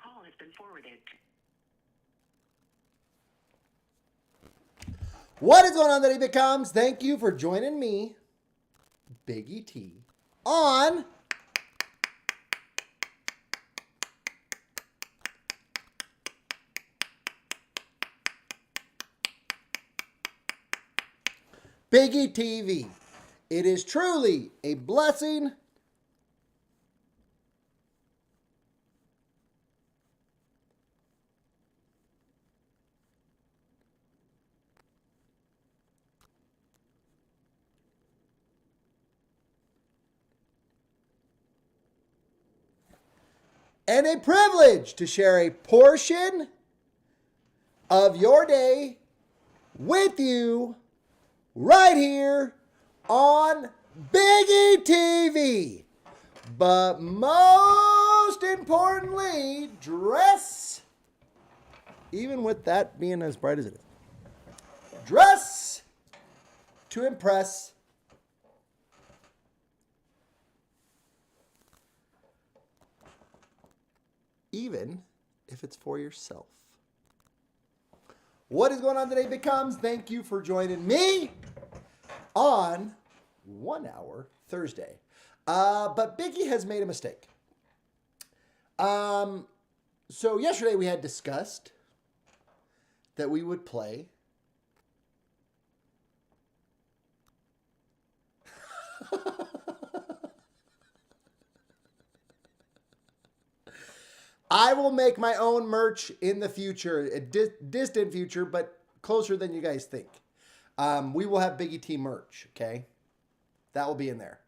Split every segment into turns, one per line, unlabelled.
call has been forwarded.
What is going on, today, BITCOMMS? Thank you for joining me, Biggy T, on Biggy TV. It is truly a blessing and a privilege to share a portion of your day with you right here on Biggy TV. But most importantly, dress, even with that being as bright as it is, dress to impress. Even if it's for yourself. What is going on today, BITCOMMS? Thank you for joining me on 1 Hour Thursday. But Biggy has made a mistake. So yesterday we had discussed that we would play I will make my own merch in the future, a distant future, but closer than you guys think. We will have Biggy T merch, okay? That will be in there.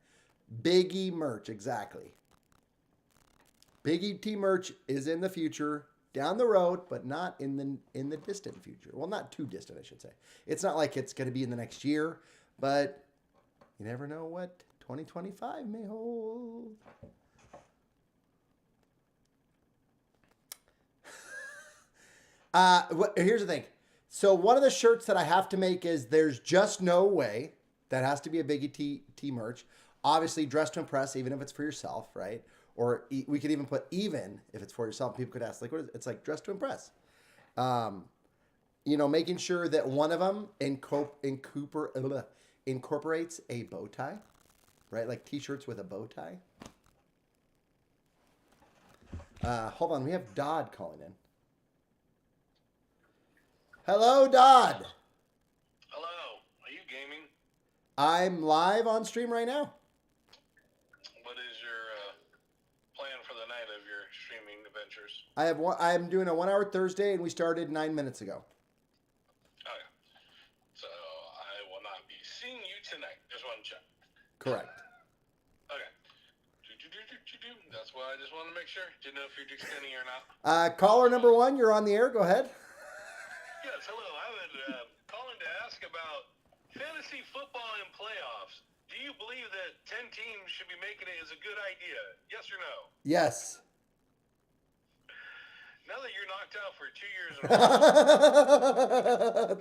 Biggy merch, exactly. Biggy T merch is in the future, down the road, but not in the distant future. Well, not too distant, I should say. It's not like it's going to be in the next year, but you never know what 2025 may hold. Here's the thing. So one of the shirts that I have to make is There's Just No Way. That has to be a Biggy T merch. Obviously, dress to impress, even if it's for yourself, right? Or we could even put even if it's for yourself. People could ask, like, what is it? It's like dress to impress. Making sure that one of them incorporates a bow tie, right? Like t-shirts with a bow tie. Hold on. We have Dodd calling in. Hello, Dodd.
Hello. Are you gaming?
I'm live on stream right now.
What is your plan for the night of your streaming adventures?
I'm doing a 1 Hour Thursday, and we started 9 minutes ago.
Okay. So I will not be seeing you tonight. Just want to check.
Correct.
Okay. That's why I just want to make sure. Didn't know if you're extending or not.
Caller number 1, you're on the air. Go ahead.
Yes, hello. I was calling to ask about fantasy football and playoffs. Do you believe that 10 teams should be making it as a good idea? Yes or no?
Yes.
Now that you're knocked out for 2 years in a row,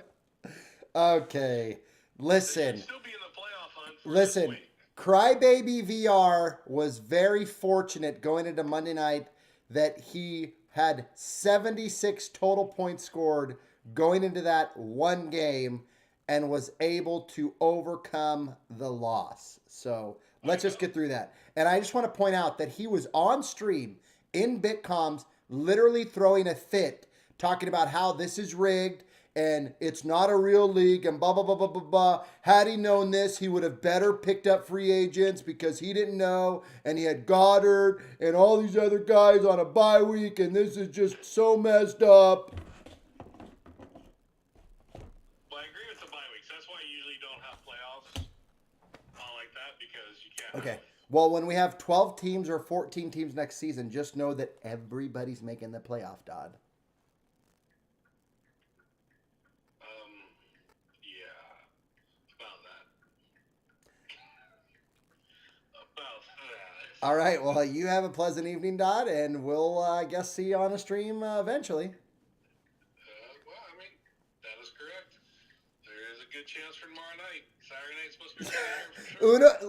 Okay. Listen.
you'd still be in the playoff hunt for
Listen.
this week.
Crybaby VR was very fortunate going into Monday night that he had 76 total points scored going into that one game and was able to overcome the loss. So let's just get through that. And I just want to point out that he was on stream in BITCOMMS literally throwing a fit, talking about how this is rigged and it's not a real league and blah, blah, blah, blah, blah, blah. Had he known this, he would have better picked up free agents because he didn't know. And he had Goddard and all these other guys on a bye week. And this is just so messed up.
Well, I agree with the bye weeks. That's why you usually don't have playoffs all like that because you can't.
Okay. Well, when we have 12 teams or 14 teams next season, just know that everybody's making the playoff, Dodd. All right. Well, you have a pleasant evening, Dodd, and we'll, I guess, see you on the stream eventually.
Well, I mean, that is correct. There is a good chance for tomorrow night. Saturday night's supposed to be here for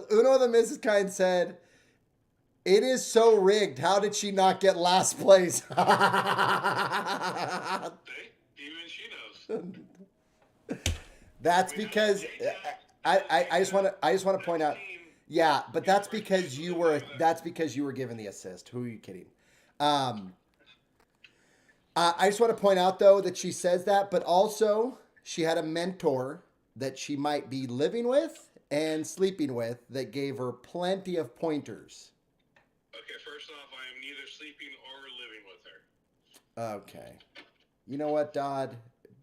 sure.
Uno the Mrs. Kind said, It is so rigged. How did she not get last place?
See? Even she knows.
That's
We have
because I just want to point out. Yeah, but that's because you were given the assist. Who are you kidding? Um, I just want to point out though that she says that, but also she had a mentor that she might be living with and sleeping with that gave her plenty of pointers.
Okay, first off, I am neither sleeping or living with her.
Okay. You know what, Dodd?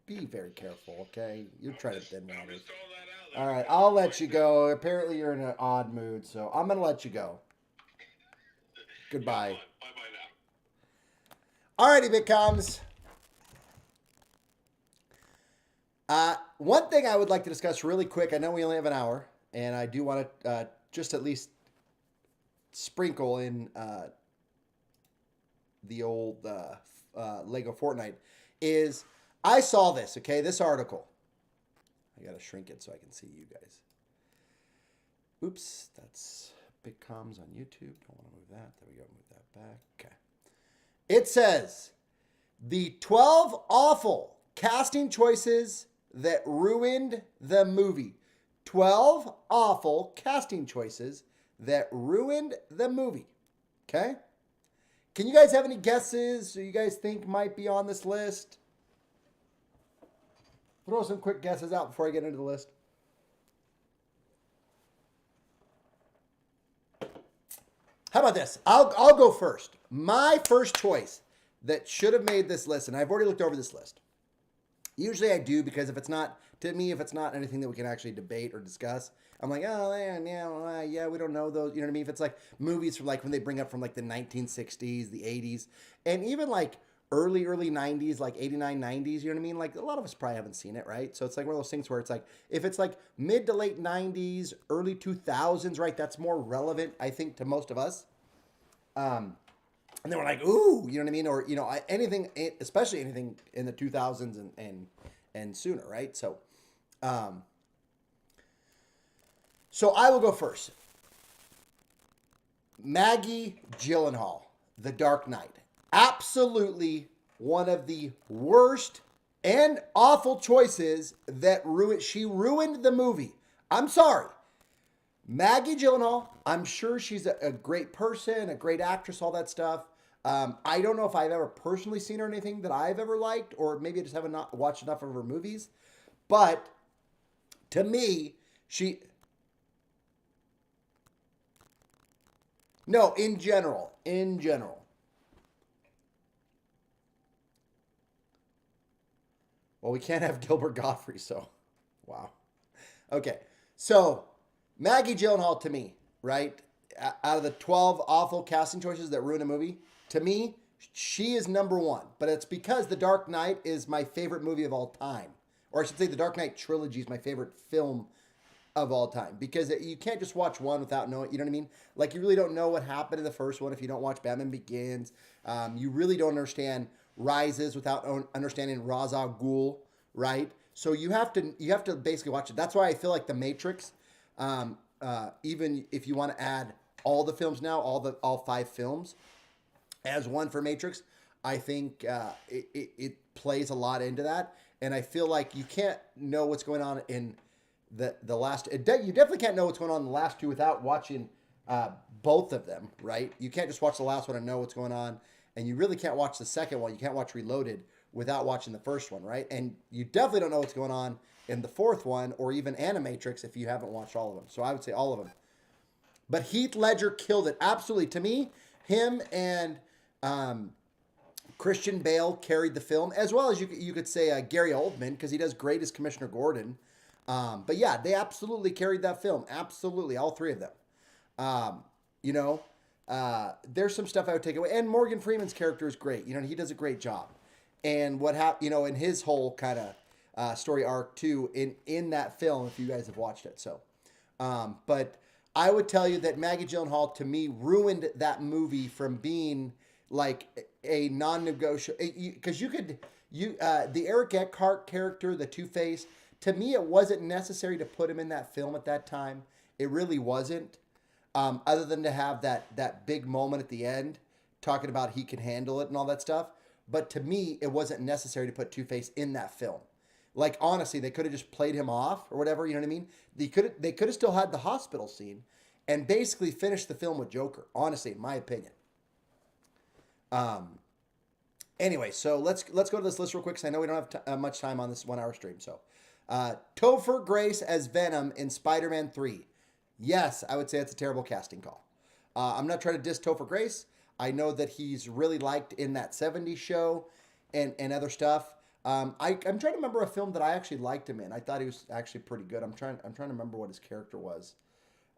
Be very careful, okay? You're trying to thin
I'm
matters.
just throwing that out there.
All right, I'll let you go. Apparently, you're in an odd mood, so I'm going to let you go. Goodbye.
Bye-bye now.
Alrighty, BitCommS. One thing I would like to discuss really quick. I know we only have an hour, and I do want to just at least sprinkle in the old Lego Fortnite. Is I saw this, okay? This article. I got to shrink it so I can see you guys. Oops, that's BitCommS on YouTube. Don't want to move that. There we go. Move that back. Okay. It says, the 12 awful casting choices that ruined the movie. 12 awful casting choices that ruined the movie. Okay? Can you guys have any guesses who you guys think might be on this list? Throw some quick guesses out before I get into the list. How about this? I'll go first. My first choice that should have made this list, and I've already looked over this list. Usually I do because if it's not, to me, if it's not anything that we can actually debate or discuss, I'm like, oh, yeah, we don't know those. You know what I mean? If it's like movies from like when they bring up from like the 1960s, the 80s, and even like early 90s, like 89, 90s, you know what I mean? Like a lot of us probably haven't seen it, right? So it's like one of those things where it's like, if it's like mid to late 90s, early 2000s, right? That's more relevant, I think, to most of us. And then we're like, ooh, you know what I mean? Or, you know, anything, especially anything in the 2000s and sooner, right? So I will go first. Maggie Gyllenhaal, The Dark Knight. Absolutely one of the worst and awful choices that she ruined the movie. I'm sorry. Maggie Gyllenhaal, I'm sure she's a great person, a great actress, all that stuff. I don't know if I've ever personally seen her in anything that I've ever liked, or maybe I just haven't not watched enough of her movies. But to me, no, in general. Well, we can't have Gilbert Gottfried, so wow. Okay, so Maggie Gyllenhaal to me, right? Out of the 12 awful casting choices that ruin a movie, to me, she is number one. But it's because The Dark Knight is my favorite movie of all time. Or I should say The Dark Knight trilogy is my favorite film of all time. Because you can't just watch one without knowing, you know what I mean? Like you really don't know what happened in the first one if you don't watch Batman Begins. You really don't understand Rises without understanding Ra's al Ghul, right? So you have to basically watch it. That's why I feel like The Matrix, even if you want to add all the films now, all 5 films as one for Matrix, I think it plays a lot into that. And I feel like you can't know what's going on in the last. You definitely can't know what's going on in the last 2 without watching both of them, right? You can't just watch the last one and know what's going on. And you really can't watch the second one. You can't watch Reloaded without watching the first one, right? And you definitely don't know what's going on in the fourth one or even Animatrix if you haven't watched all of them. So I would say all of them. But Heath Ledger killed it. Absolutely. To me, him and Christian Bale carried the film, as well as you could say Gary Oldman, because he does great as Commissioner Gordon. But yeah, they absolutely carried that film. Absolutely. All 3 of them. There's some stuff I would take away. And Morgan Freeman's character is great. You know, he does a great job. And what happened, you know, in his whole kind of story arc too, in that film, if you guys have watched it. So, but I would tell you that Maggie Gyllenhaal to me ruined that movie from being like a non-negotiable, because the Eric Eckhart character, the Two-Face, to me, it wasn't necessary to put him in that film at that time. It really wasn't. other than to have that big moment at the end talking about he can handle it and all that stuff. But to me, it wasn't necessary to put Two-Face in that film. Like honestly, they could have just played him off or whatever. You know what I mean? They could have still had the hospital scene and basically finished the film with Joker. Honestly, in my opinion. Um. Anyway, so let's go to this list real quick because I know we don't have much time on this 1 hour stream. So, Topher Grace as Venom in Spider-Man 3. Yes, I would say it's a terrible casting call. I'm not trying to diss Topher Grace. I know that he's really liked in that 70s show and other stuff. I'm trying to remember a film that I actually liked him in. I thought he was actually pretty good. I'm trying to remember what his character was.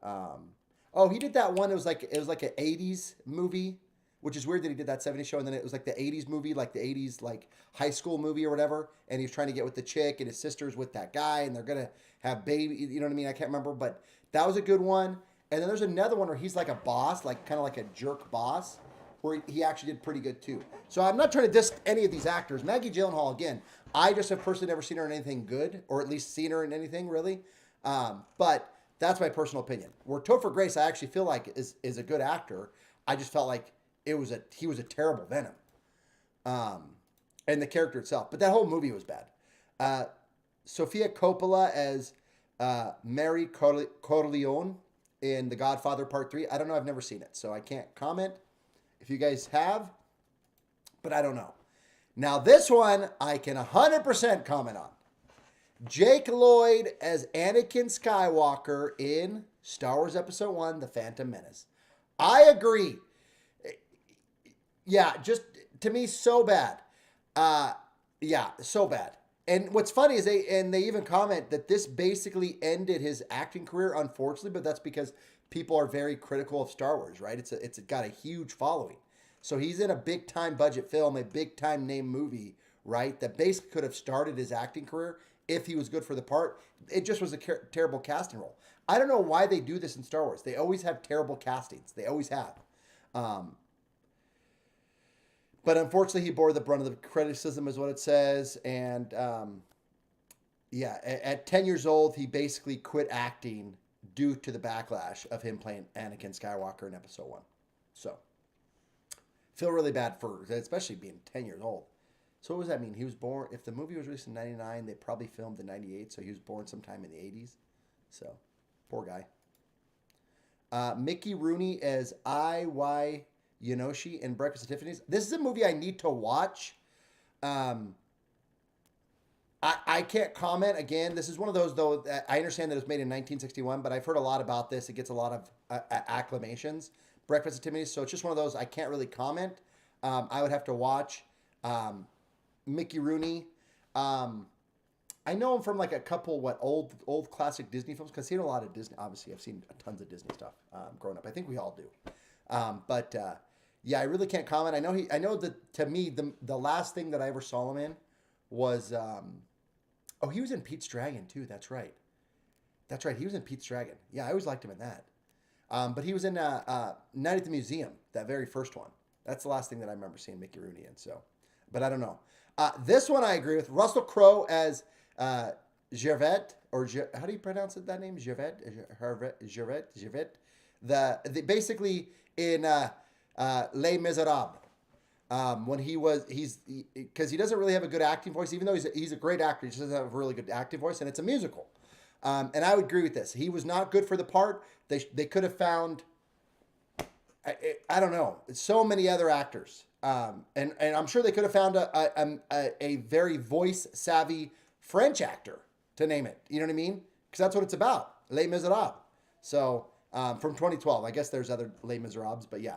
Oh, he did that one. It was like an 80s movie, which is weird that he did that 70s show, and then it was like the 80s movie, like the 80s like high school movie or whatever, and he's trying to get with the chick, and his sister's with that guy, and they're gonna have baby. You know what I mean? I can't remember, but that was a good one. And then there's another one where he's like a boss, like kind of like a jerk boss, where he actually did pretty good too. So I'm not trying to diss any of these actors. Maggie Gyllenhaal, again, I just have personally never seen her in anything good, or at least seen her in anything really. But that's my personal opinion. Where Topher Grace, I actually feel like is a good actor. I just felt like he was a terrible Venom, and the character itself. But that whole movie was bad. Sofia Coppola as Mary Corleone in The Godfather Part 3. I don't know. I've never seen it, so I can't comment. If you guys have, but I don't know. Now this one I can 100% comment on. Jake Lloyd as Anakin Skywalker in Star Wars Episode 1, The Phantom Menace. I agree. Yeah, just to me, so bad. Yeah, so bad. And what's funny is they even comment that this basically ended his acting career, unfortunately, but that's because people are very critical of Star Wars, right? It's got a huge following. So he's in a big time budget film, a big time name movie, right? That basically could have started his acting career if he was good for the part. It just was a terrible casting role. I don't know why they do this in Star Wars. They always have terrible castings. They always have. But unfortunately, he bore the brunt of the criticism, is what it says. And yeah, at 10 years old, he basically quit acting due to the backlash of him playing Anakin Skywalker in Episode 1. So, feel really bad for, especially being 10 years old. So what does that mean? He was born, if the movie was released in 99, they probably filmed in 98, so he was born sometime in the 80s. So, poor guy. Mickey Rooney as I.Y. Yonoshi in Breakfast at Tiffany's. This is a movie I need to watch. I can't comment. Again, this is one of those, though, I understand that it was made in 1961, but I've heard a lot about this. It gets a lot of acclamations. Breakfast at Tiffany's, so it's just one of those I can't really comment. I would have to watch. Mickey Rooney. I know him from like a couple old classic Disney films, because I've seen a lot of Disney. Obviously, I've seen tons of Disney stuff growing up. I think we all do. But yeah, I really can't comment. I know that to me the last thing that I ever saw him in was he was in Pete's Dragon too. That's right. He was in Pete's Dragon. Yeah, I always liked him in that. But he was in Night at the Museum, that very first one. That's the last thing that I remember seeing Mickey Rooney in. So, but I don't know. This one I agree with. Russell Crowe as Javette, or how do you pronounce it? That name, Javette. The basically in Les Miserables. When because he doesn't really have a good acting voice, even though he's a great actor, he just doesn't have a really good acting voice, and it's a musical. And I would agree with this. He was not good for the part. They could have found, I don't know, so many other actors. And I'm sure they could have found a very voice savvy French actor to name it. You know what I mean? Because that's what it's about. Les Miserables. So from 2012. I guess there's other Les Miserables, but yeah.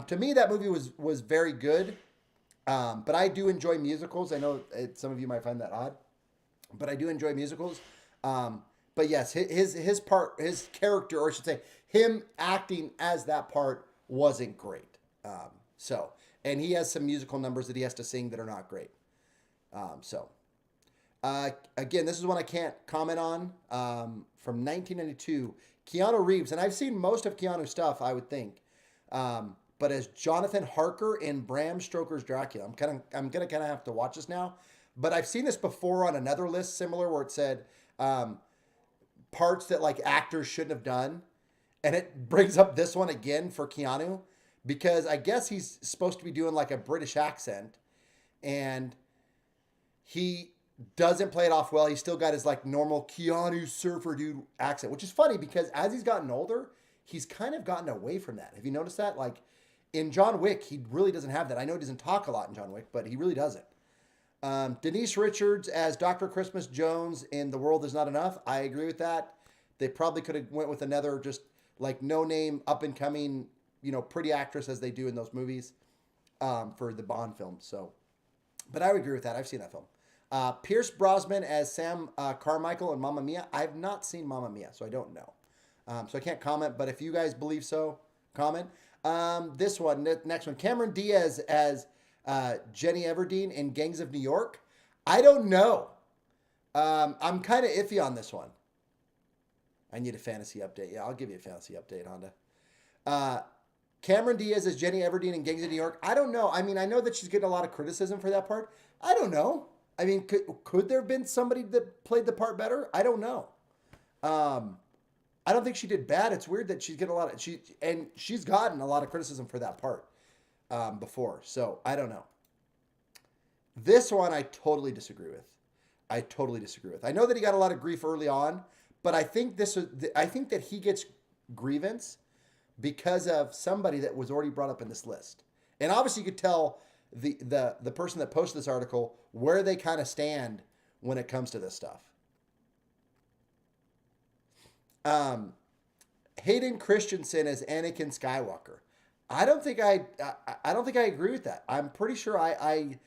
To me, that movie was very good. But I do enjoy musicals. I know some of you might find that odd, but I do enjoy musicals. But yes, his character, or I should say, him acting as that part wasn't great. And he has some musical numbers that he has to sing that are not great. Again, this is one I can't comment on. From 1992, Keanu Reeves, and I've seen most of Keanu's stuff, I would think. But as Jonathan Harker in Bram Stoker's Dracula, I'm gonna kind of have to watch this now. But I've seen this before on another list similar where it said parts that like actors shouldn't have done. And it brings up this one again for Keanu because I guess he's supposed to be doing like a British accent and he doesn't play it off well. He's still got his like normal Keanu surfer dude accent, which is funny because as he's gotten older, he's kind of gotten away from that. Have you noticed that? Like in John Wick, he really doesn't have that. I know he doesn't talk a lot in John Wick, but he really doesn't. Denise Richards as Dr. Christmas Jones in The World Is Not Enough. I agree with that. They probably could have went with another just like no name up and coming, pretty actress as they do in those movies for the Bond films. So, but I would agree with that. I've seen that film. Pierce Brosnan as Sam Carmichael in Mamma Mia. I've not seen Mamma Mia, so I don't know. So I can't comment, but if you guys believe so, comment. This one, next one. Cameron Diaz as Jenny Everdeen in Gangs of New York. I don't know. I'm kind of iffy on this one. I need a fantasy update. Yeah, I'll give you a fantasy update, Honda. Cameron Diaz as Jenny Everdeen in Gangs of New York. I don't know. I mean, I know that she's getting a lot of criticism for that part. I don't know. I mean, could there have been somebody that played the part better? I don't know. I don't think she did bad. It's weird that she's getting she's gotten a lot of criticism for that part before. So I don't know. This one I totally disagree with. I know that he got a lot of grief early on, but I think that he gets grievance because of somebody that was already brought up in this list. And obviously you could tell the person that posted this article where they kind of stand when it comes to this stuff. Hayden Christensen as Anakin Skywalker. I don't think I agree with that. I'm pretty sure I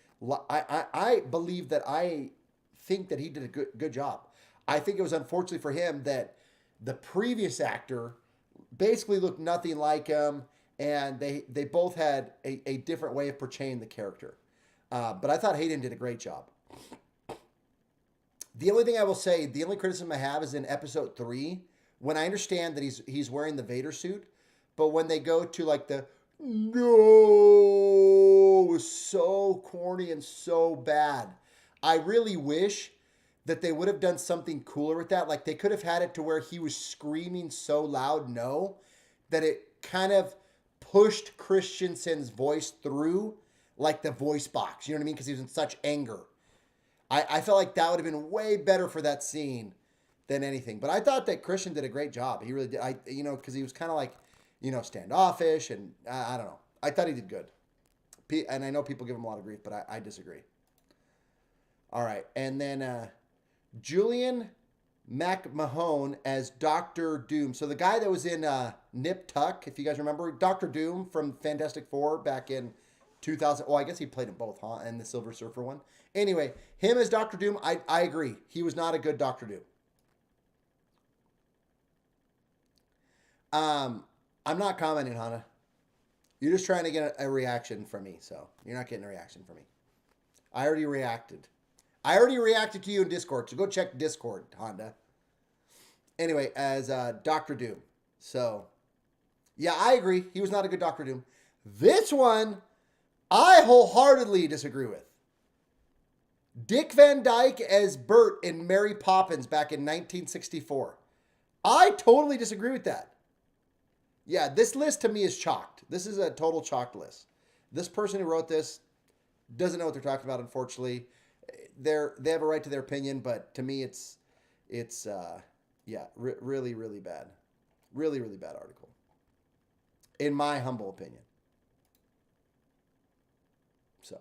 believe that I think that he did a good job. I think it was unfortunately for him that the previous actor basically looked nothing like him, and they both had a different way of portraying the character. But I thought Hayden did a great job. The only thing I will say, the only criticism I have is in episode 3, when I understand that he's wearing the Vader suit, but when they go to like it was so corny and so bad. I really wish that they would have done something cooler with that. Like they could have had it to where he was screaming so loud no that it kind of pushed Christensen's voice through like the voice box. You know what I mean? Because he was in such anger. I felt like that would have been way better for that scene than anything. But I thought that Christian did a great job. He really did. Because he was kind of like, standoffish, and I don't know. I thought he did good. And I know people give him a lot of grief, but I disagree. All right. And then Julian McMahon as Dr. Doom. So the guy that was in Nip Tuck, if you guys remember, Dr. Doom from Fantastic Four back in 2000. Oh, I guess he played in both, huh? And the Silver Surfer one. Anyway, him as Dr. Doom, I agree. He was not a good Dr. Doom. I'm not commenting, Hannah. You're just trying to get a reaction from me, so you're not getting a reaction from me. I already reacted. To you in Discord, so go check Discord, Honda. Anyway, as Dr. Doom. So, yeah, I agree. He was not a good Dr. Doom. This one, I wholeheartedly disagree with. Dick Van Dyke as Bert in Mary Poppins back in 1964. I totally disagree with that. Yeah, this list to me is chalked. This is a total chalked list. This person who wrote this doesn't know what they're talking about, unfortunately. They have a right to their opinion, but to me it's really, really bad. Really, really bad article. In my humble opinion. So,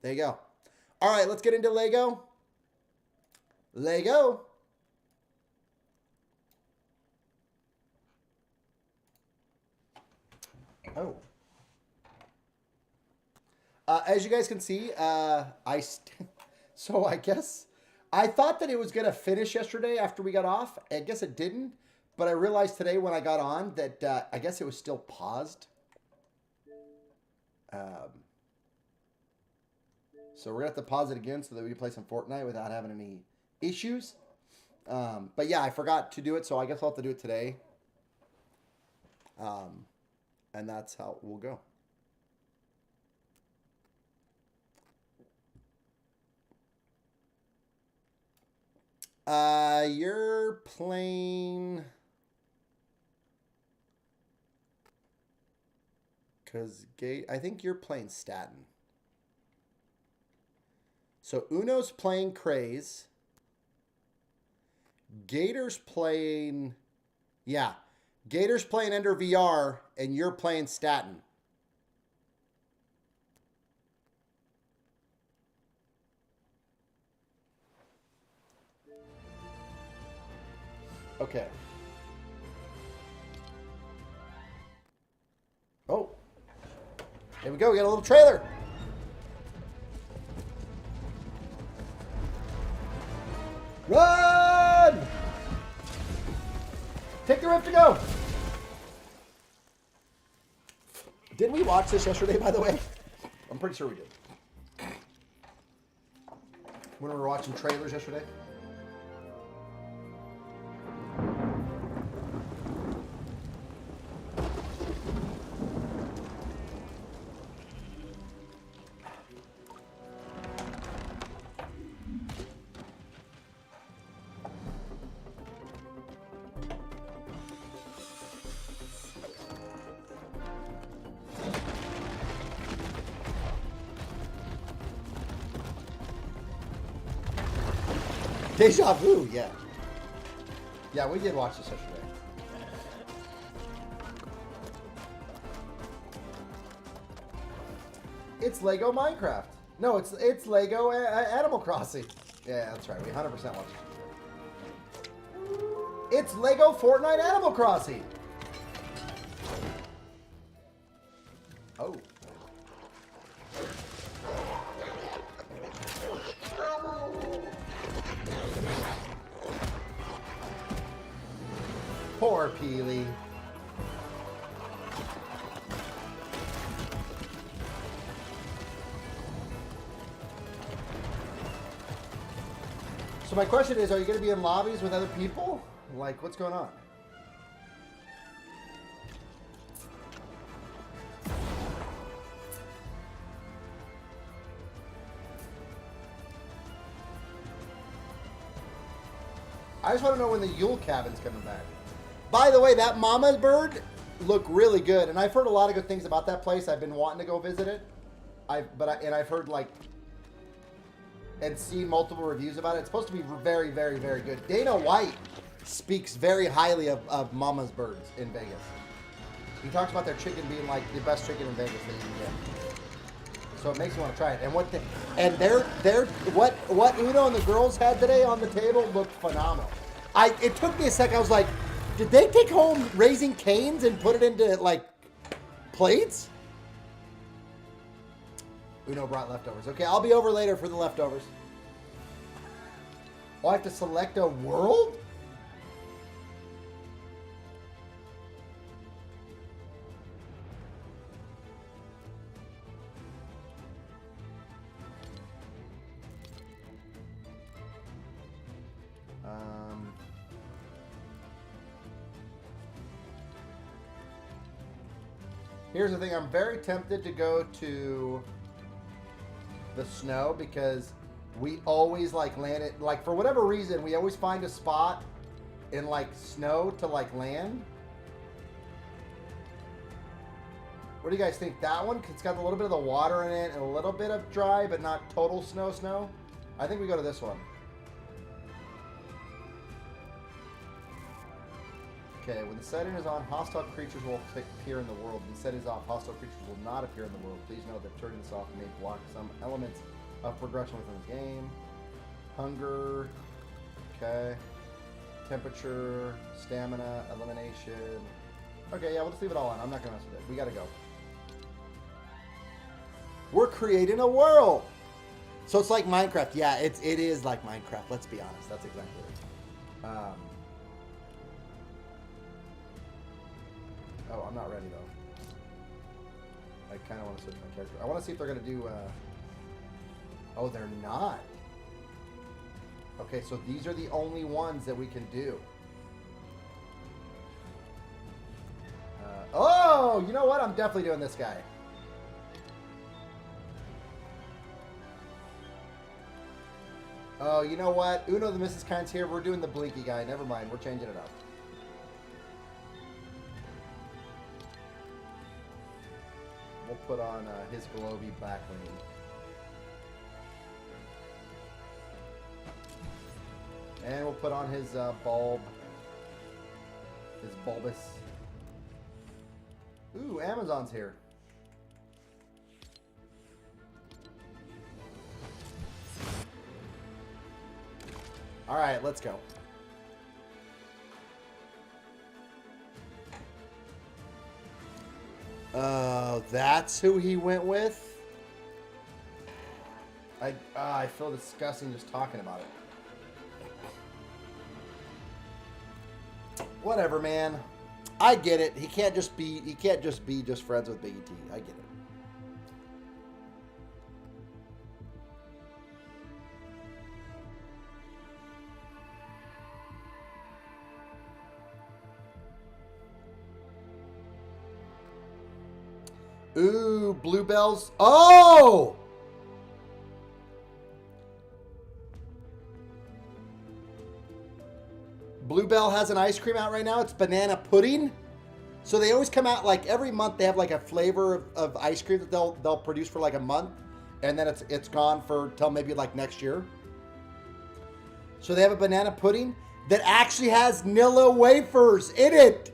there you go. All right, let's get into Lego. Lego. Oh. As you guys can see, so I guess I thought that it was going to finish yesterday after we got off. I guess it didn't, but I realized today when I got on that I guess it was still paused. So we're going to have to pause it again so that we can play some Fortnite without having any issues. But yeah, I forgot to do it, so I guess I'll have to do it today. And that's how we'll go. You're playing... Because I think you're playing Staten. So Uno's playing Craze. Gator's playing... Yeah. Gator's playing Ender VR, and you're playing Staten. Okay. Oh. Here we go. We got a little trailer. Run! Take the rift to go. Didn't we watch this yesterday, by the way? I'm pretty sure we did. When we were watching trailers yesterday. Deja vu, yeah. Yeah, we did watch this yesterday. It's Lego Minecraft. No, it's Lego Animal Crossing. Yeah, that's right. We 100% watched it. It's Lego Fortnite Animal Crossing. Oh. Poor Peely. So my question is, are you going to be in lobbies with other people? Like, what's going on? I just want to know when the Yule cabin's coming back. By the way, that mama bird looked really good, and I've heard a lot of good things about that place. I've been wanting to go visit it. I've heard like and seen multiple reviews about it. It's supposed to be very, very, very good. Dana White speaks very highly of Mama's Birds in Vegas. He talks about their chicken being like the best chicken in Vegas that you can get. So it makes me want to try it. And what Uno and the girls had today on the table looked phenomenal. It took me a sec. I was like, did they take home Raising Cane's and put it into like plates? Uno brought leftovers. Okay, I'll be over later for the leftovers. Oh, I have to select a world? Here's the thing. I'm very tempted to go to the snow because we always like land it, like for whatever reason we always find a spot in like snow to like land. What do you guys think? That one, it's got a little bit of the water in it and a little bit of dry but not total snow. I think we go to this one. Okay, when the setting is on, hostile creatures will appear in the world. When the setting is off, hostile creatures will not appear in the world. Please note that turning this off may block some elements of progression within the game. Hunger, okay. Temperature, stamina, elimination. Okay, yeah, we'll just leave it all on. I'm not gonna mess with it. We gotta go. We're creating a world! So it's like Minecraft. Yeah, it is like Minecraft. Let's be honest. That's exactly it. Oh, I'm not ready though. I kind of want to switch my character. I want to see if they're going to do... Oh, they're not. Okay, so these are the only ones that we can do. Oh, you know what? I'm definitely doing this guy. Oh, you know what? Uno the Mrs. Kind's here. We're doing the Blinky guy. Never mind. We're changing it up. we'll put on his Globy Blackwing. And we'll put on his bulb. His bulbous. Ooh, Amazon's here. All right, let's go. That's who he went with? I feel disgusting just talking about it. Whatever, man. I get it. He can't just be just friends with Biggy T. I get it. Ooh, Bluebells. Oh! Bluebell has an ice cream out right now. It's banana pudding. So they always come out like every month. They have like a flavor of ice cream that they'll produce for like a month, and then it's gone for till maybe like next year. So they have a banana pudding that actually has Nilla wafers in it.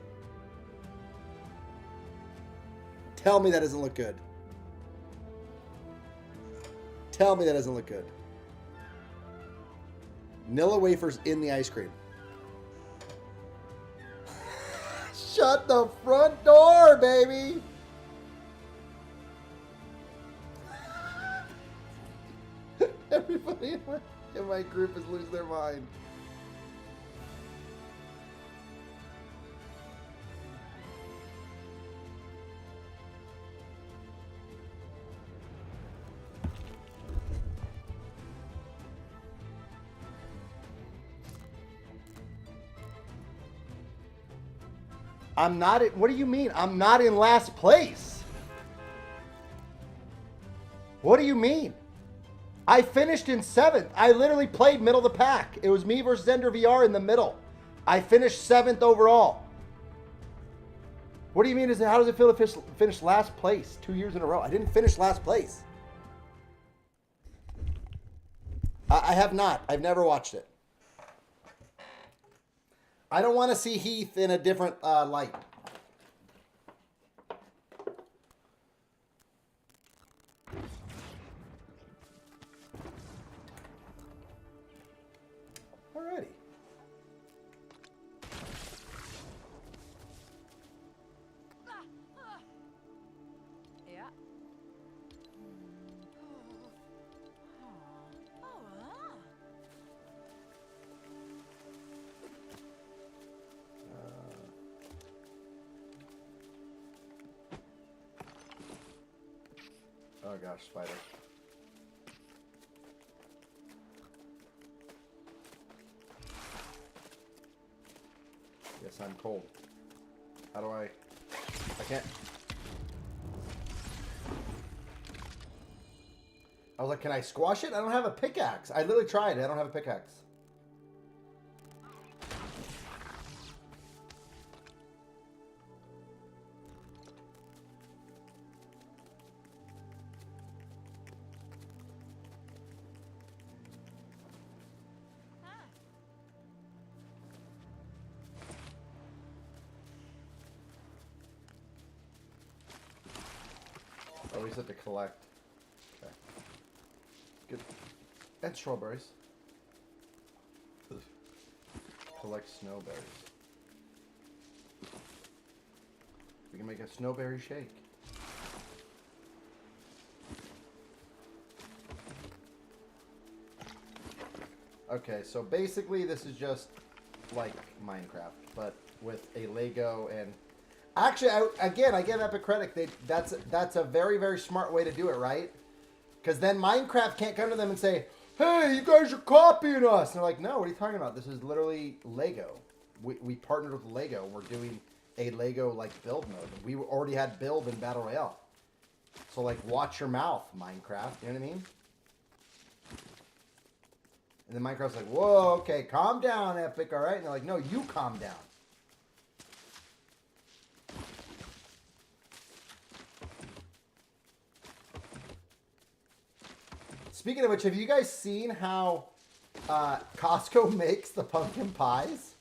Tell me that doesn't look good. Tell me that doesn't look good. Nilla wafers in the ice cream. Shut the front door, baby. Everybody in my group is losing their mind. I'm not in, what do you mean? I'm not in last place. What do you mean? I finished in 7th. I literally played middle of the pack. It was me versus Ender VR in the middle. I finished 7th overall. What do you mean? How does it feel to finish last place 2 years in a row? I didn't finish last place. I have not. I've never watched it. I don't want to see Heath in a different light. Alrighty.
Yeah.
Oh gosh, spider. Yes, I'm cold. How do I can't. I was like, can I squash it? I don't have a pickaxe. I literally tried. I don't have a pickaxe. Oh, we just have to collect. Okay. Good. And strawberries. Collect snowberries. We can make a snowberry shake. Okay, so basically this is just like Minecraft, but with a Lego and... Actually, again, I give Epic credit. That's a very, very smart way to do it, right? Because then Minecraft can't come to them and say, hey, you guys are copying us. And they're like, no, what are you talking about? This is literally Lego. We partnered with Lego. We're doing a Lego, like, build mode. We already had build in Battle Royale. So, like, watch your mouth, Minecraft. You know what I mean? And then Minecraft's like, whoa, okay, calm down, Epic, all right? And they're like, no, you calm down. Speaking of which, have you guys seen how Costco makes the pumpkin pies?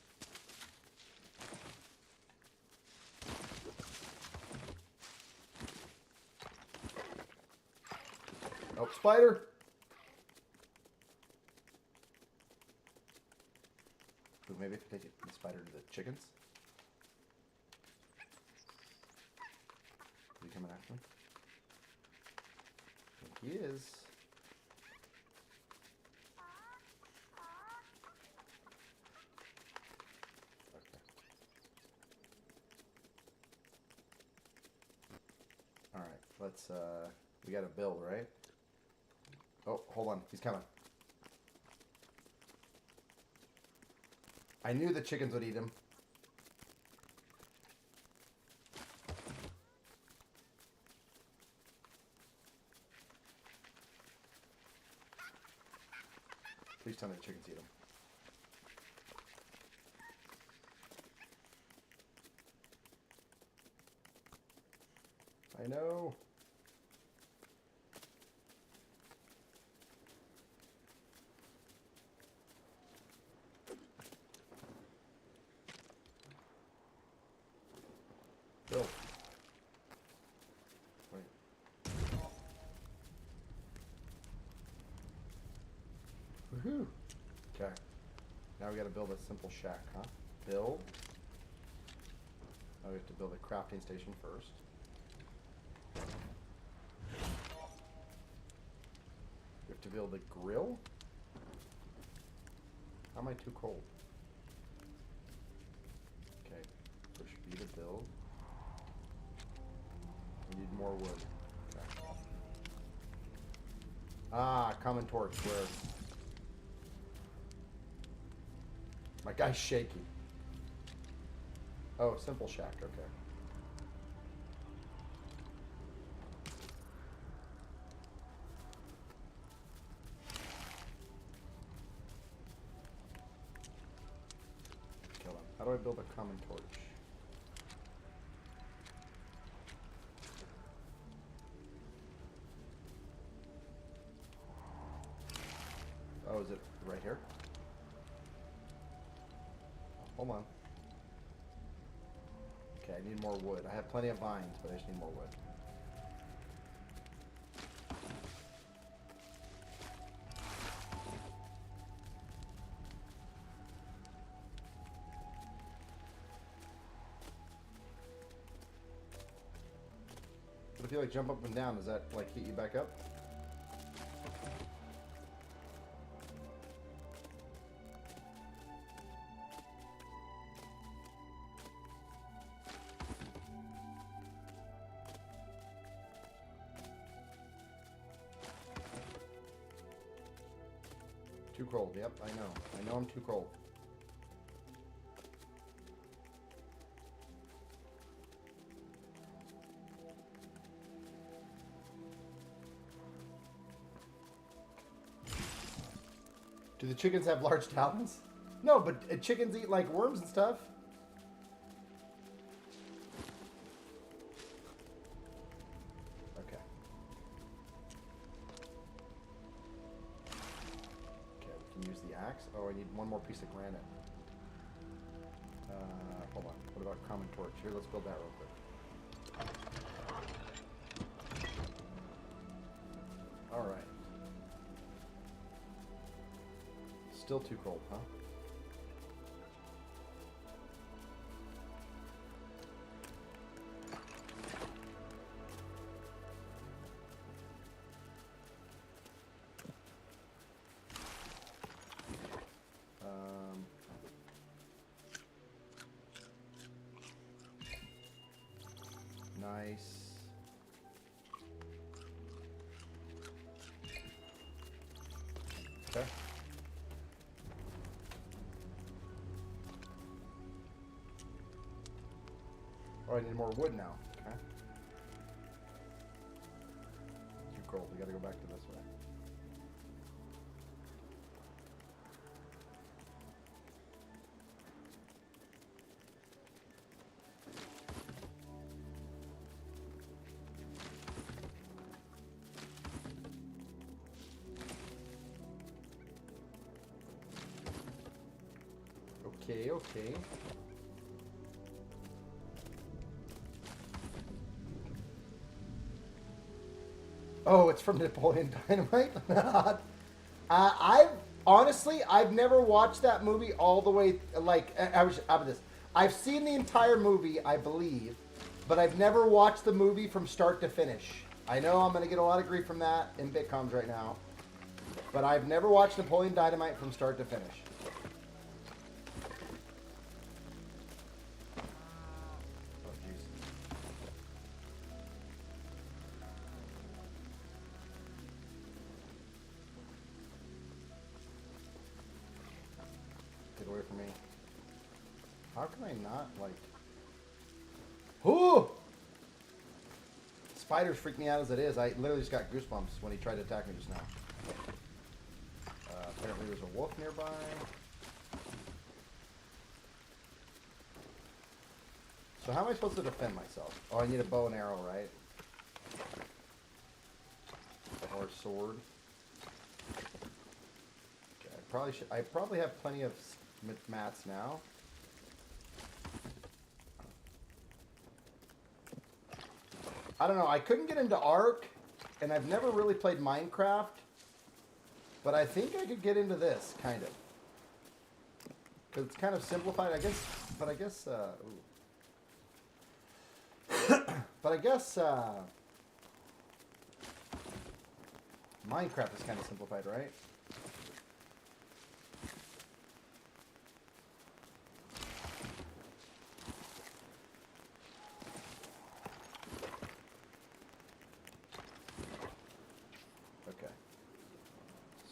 Oh, spider. Ooh, maybe I can take the spider to the chickens. Is he coming after me? I think he is. Okay. Alright, let's, we gotta build, right? Oh, hold on. He's coming. I knew the chickens would eat him. Please tell me the chickens eat him. I know. Bill. Wait. Woohoo. Okay. Now we gotta build a simple shack, huh? Build. Now we have to build a crafting station first. We have to build a grill. How am I too cold? Okay. Push B to build. We need more wood. Okay. Ah, common torch. Where? My guy's shaky. Oh, simple shack. Okay. Kill him. How do I build a common torch? Oh, is it right here? Hold on. Okay, I need more wood. I have plenty of vines, but I just need more wood. But if you like jump up and down, does that like heat you back up? Too cold. Yep, I know. I know I'm too cold. Do the chickens have large talons? No, but chickens eat like worms and stuff. Okay. Okay, we can use the axe. Oh, I need one more piece of granite. Hold on. What about common torch? Here, let's build that real quick. All right. Still too cold, huh? Nice. Okay. Oh, I need more wood now. Okay. Too cold. We gotta go back to this way. Okay, okay. Oh, it's from Napoleon Dynamite? I've honestly, I've never watched that movie all the way. Like, I was out of this. I've seen the entire movie, I believe, but I've never watched the movie from start to finish. I know I'm going to get a lot of grief from that in BitCommS right now, but I've never watched Napoleon Dynamite from start to finish. Oh, jeez. Get away from me. How can I not, like... Ooh! Spiders freak me out as it is. I literally just got goosebumps when he tried to attack me just now. Apparently there's a wolf nearby. So how am I supposed to defend myself? Oh, I need a bow and arrow, right? Or a sword. Okay, I probably have plenty of mats now. I don't know. I couldn't get into Ark, and I've never really played Minecraft. But I think I could get into this, kind of. Because it's kind of simplified, I guess. But I guess, but I guess, Minecraft is kind of simplified, right? Okay.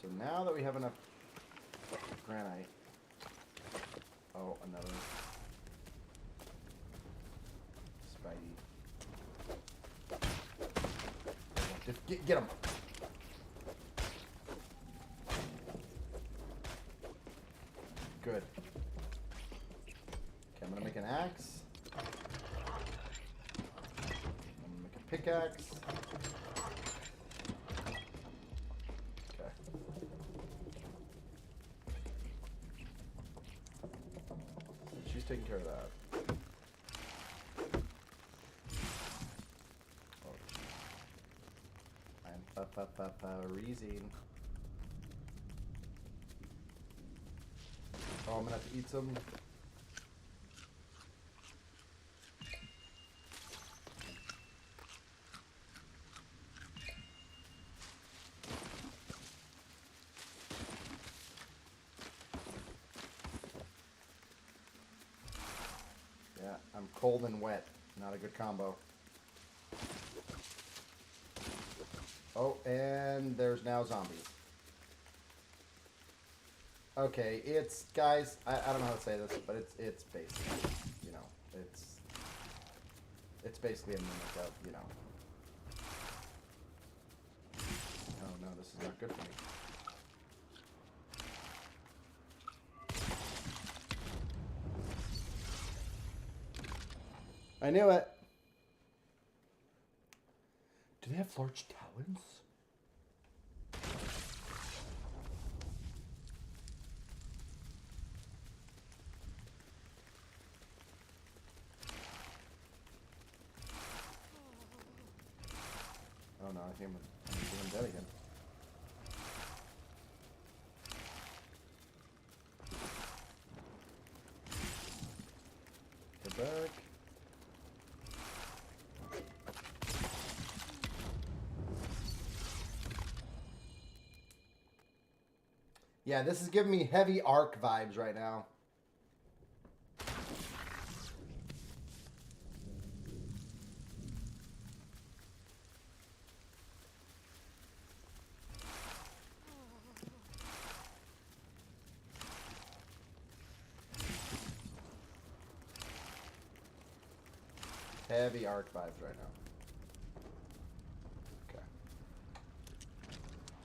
So now that we have enough granite... Oh, another Spidey. Just get him. Good. Okay, I'm gonna make an axe. I'm gonna make a pickaxe. Okay. She's taking care of that. Oh. I'm reason. Oh, I'm gonna have to eat some. Yeah, I'm cold and wet. Not a good combo. Oh, and there's now zombies. Okay, it's, guys, I don't know how to say this, but it's basically, you know, it's basically a mimic of, you know. Oh no, this is not good for me. I knew it. Do they have large talons? Oh no, I think I'm dead again. Get back. Yeah, this is giving me heavy Ark vibes right now. Heavy Ark vibes right now. Okay.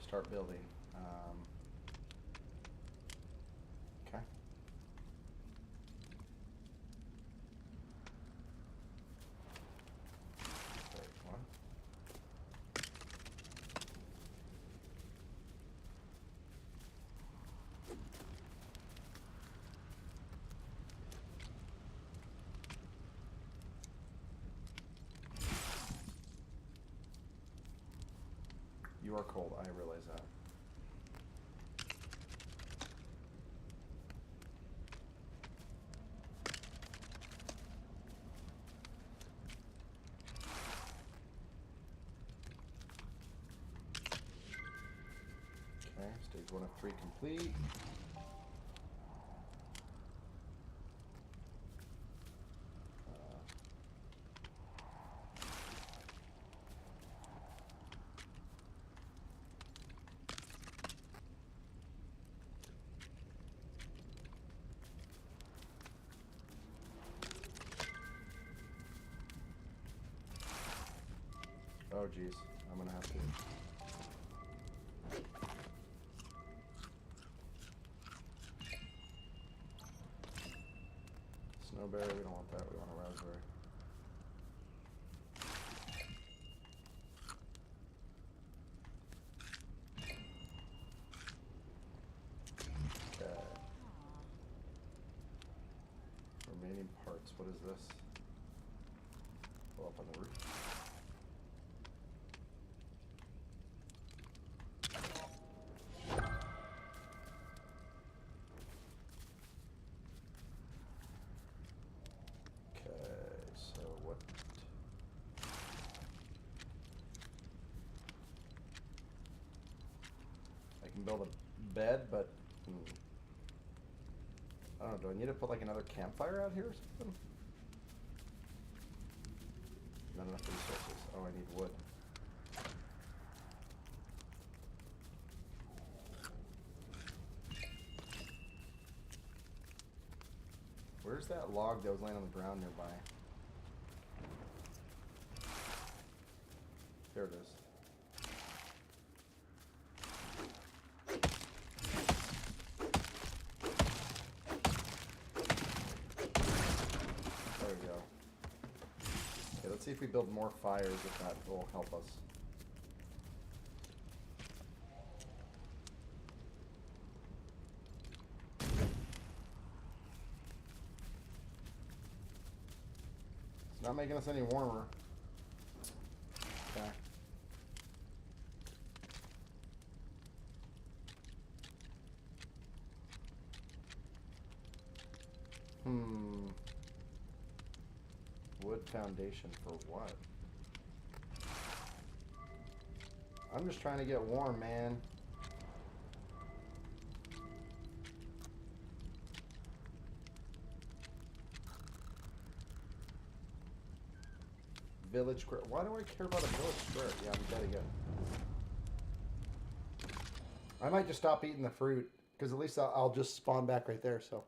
Start building. Okay. Wait, what? You are cold. I realize that. Okay, stage 1 of 3 complete. Oh geez, I'm gonna have to. Snowberry, we don't want that, we want a raspberry. Okay. Remaining parts, what is this? Go up on the roof. Build a bed, but I don't know, do I need to put like another campfire out here or something? Not enough resources. Oh, I need wood. Where's that log that was laying on the ground nearby? There it is. See if we build more fires, if that will help us. It's not making us any warmer. Okay. Wood foundation for what? I'm just trying to get warm, man. Village square. Why do I care about a village square? Yeah, I'm dead again. I might just stop eating the fruit, because at least I'll just spawn back right there, so.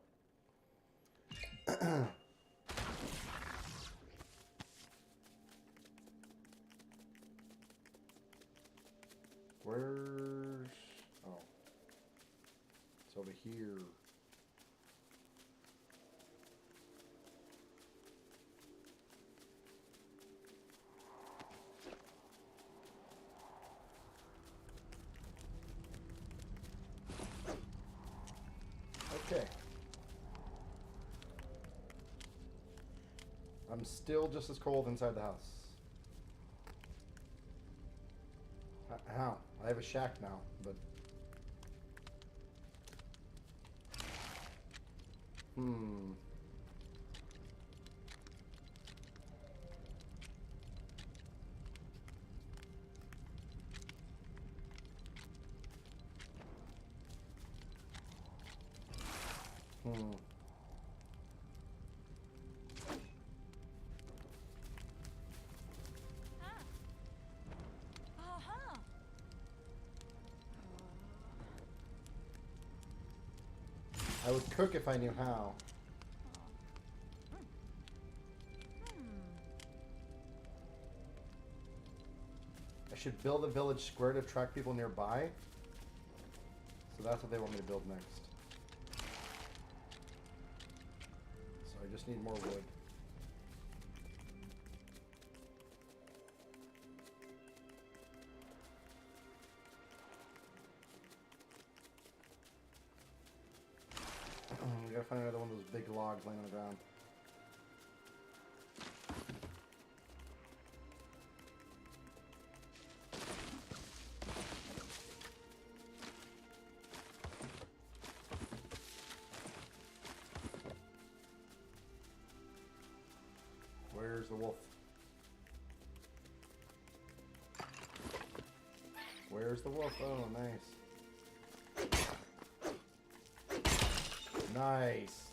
Where's... Oh. It's over here. Okay. I'm still just as cold inside the house. How? I have a shack now, but... I would cook if I knew how. I should build a village square to attract people nearby. So that's what they want me to build next. So I just need more wood. We gotta find another one of those big logs laying on the ground. wolf? Where's the wolf? Oh, nice. Nice.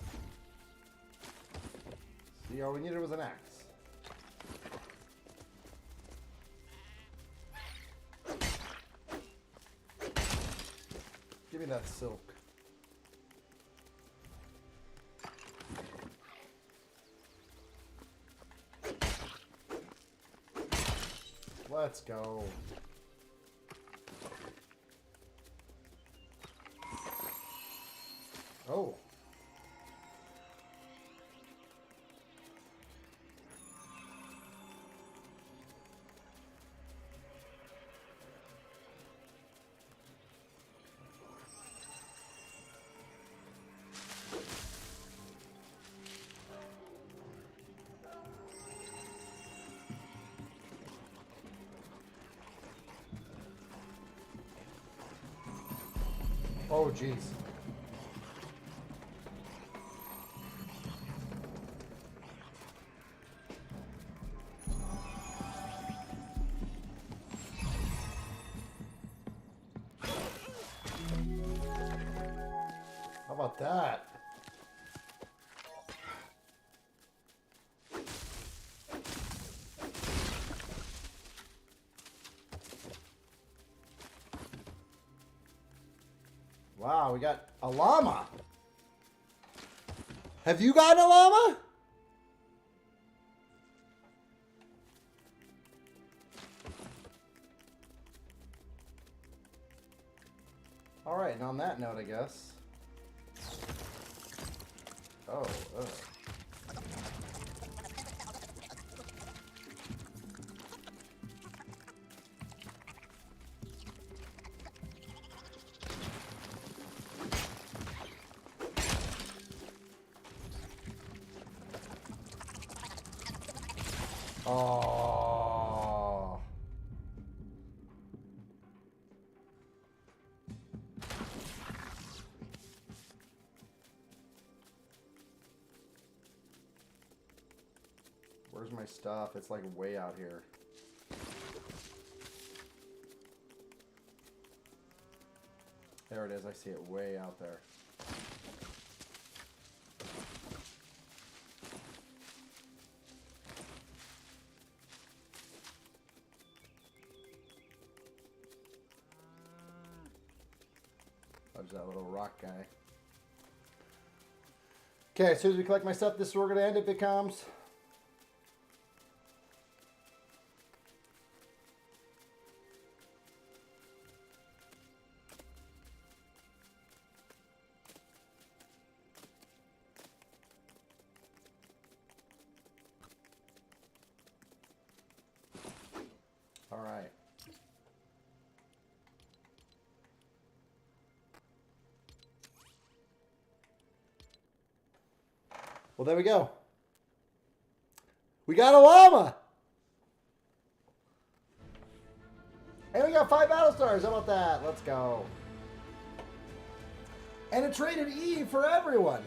See, all we needed was an axe. Give me that silk. Let's go. Oh. Oh, jeez. How about that? Wow, we got a llama. Have you gotten a llama? All right, and on that note, I guess. Oh, ugh. Oh. Where's my stuff? It's like way out here. There it is. I see it way out there. There's that little rock guy. Okay, as soon as we collect my stuff, this is where we're going to end it, BITCOMMS. All right. Well, there we go. We got a llama. And we got 5 battle stars. How about that? Let's go. And a traded E for everyone.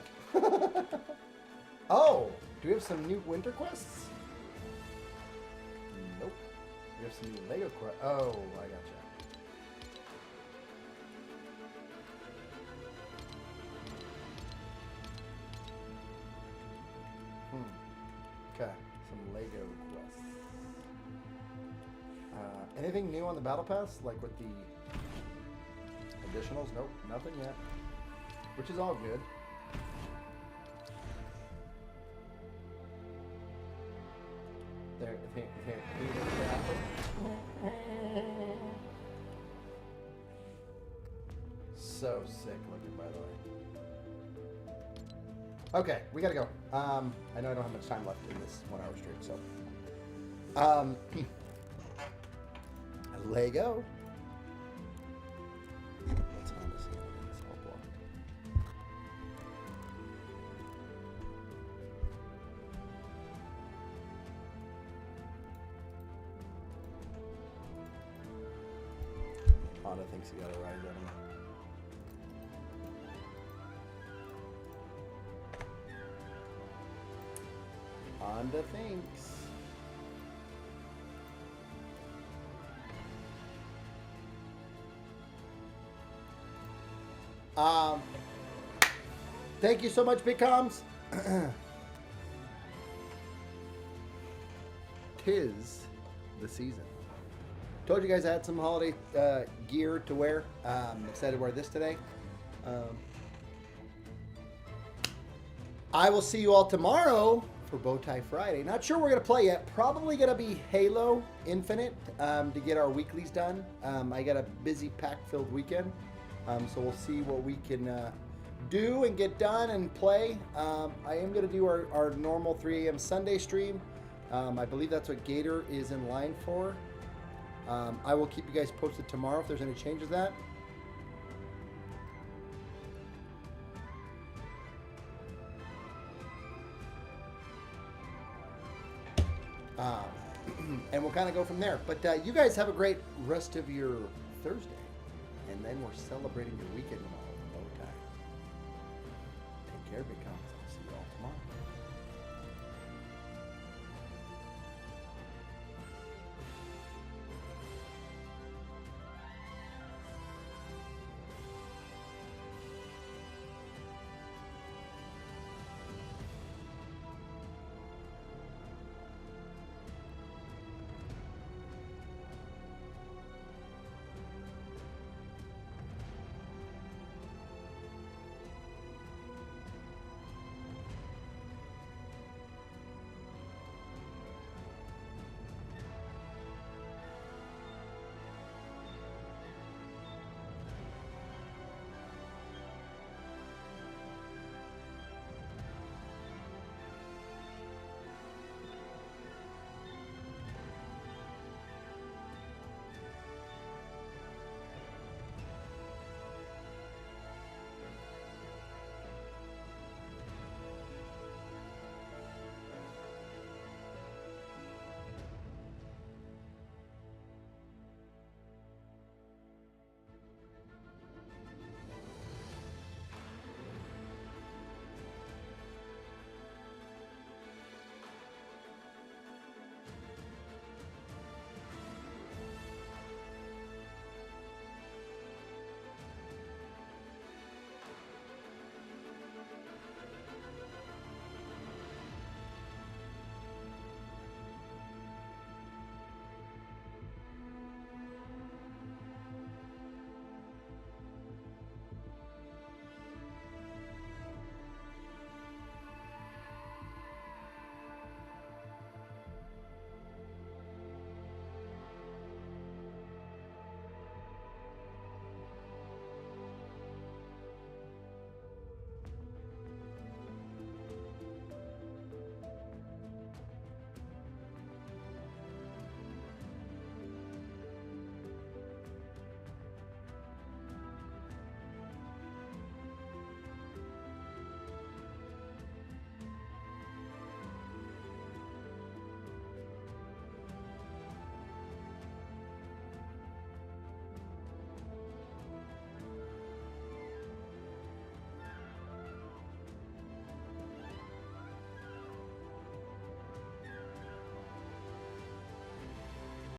Oh, do we have some new winter quests? Nope. We have some new Lego quests. Oh, I gotcha. Okay, some Lego quests. Anything new on the battle pass, like with the additionals? Nope, nothing yet. Which is all good. There, so sick looking, by the way. Okay, we gotta go. I know I don't have much time left in this 1 hour stream, so. Lego. What's on this one? It's all blocked. Honda thinks he got a rise out of him. Honda thinks. Thank you so much, BITCOMMS. Tis the season. Told you guys I had some holiday gear to wear. I'm excited to wear this today. I will see you all tomorrow for Bowtie Friday. Not sure we're going to play yet. Probably going to be Halo Infinite to get our weeklies done. I got a busy pack-filled weekend. So we'll see what we can do and get done and play. I am going to do our normal 3 a.m. Sunday stream. I believe that's what Gator is in line for. I will keep you guys posted tomorrow if there's any changes to that. And we'll kind of go from there. But you guys have a great rest of your Thursday. And then we're celebrating your weekend tomorrow. Take care, Biggy.